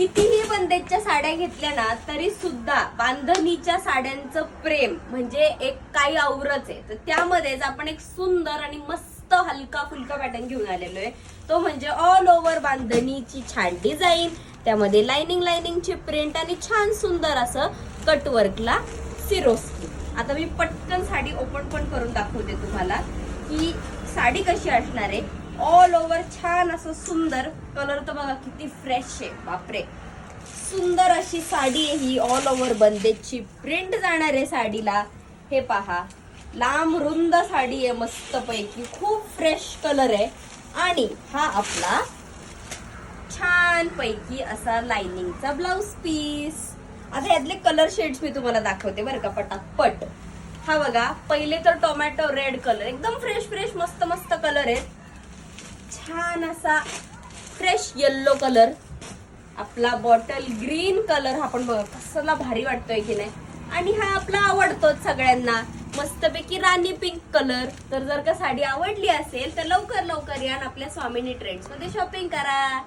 कितीही बंदेजच्या साड्या घेतल्या ना तरी सुद्धा बांधणीच्या साड्यांचं प्रेम म्हणजे एक काही औरच आहे. तर त्यामध्येच आपण एक सुंदर आणि मस्त हलका फुलका पॅटर्न घेऊन आलेलो आहे. तो म्हणजे ऑल ओव्हर बांधणीची छान डिझाईन, त्यामध्ये लाइनिंगची प्रिंट आणि छान सुंदर असं कटवर्कला सिरोस्की. आता मी पटकन साडी ओपन पण करून दाखवते तुम्हाला की साडी कशी असणार आहे. ऑल ओव्हर छान असं सुंदर कलर तर बघा किती फ्रेश आहे, बापरे. सुंदर अशी साडी आहे ही. ऑल ओव्हर बंदेजची प्रिंट जाणार आहे साडीला. हे पहा, लांब रुंद साडी आहे मस्त पैकी, खूप फ्रेश कलर आहे. आणि हा आपला छान पैकी असा लाइनिंगचा ब्लाउज पीस. आता यातले कलर शेड्स मी तुम्हाला दाखवते बरं का पटापट. हा बघा, पहिले तर टोमॅटो रेड कलर, एकदम फ्रेश फ्रेश मस्त मस्त कलर आहे. छान असा फ्रेश येल्लो कलर, आपला बॉटल ग्रीन कलर, हा पण बघा कसला भारी वाटतोय की नाही. आणि हा आपला आवडतोच सगळ्यांना मस्तपैकी राणी पिंक कलर. तर जर का साडी आवडली असेल तर लवकर लवकर या आपल्या स्वामिनी ट्रेंड्स मध्ये शॉपिंग करा.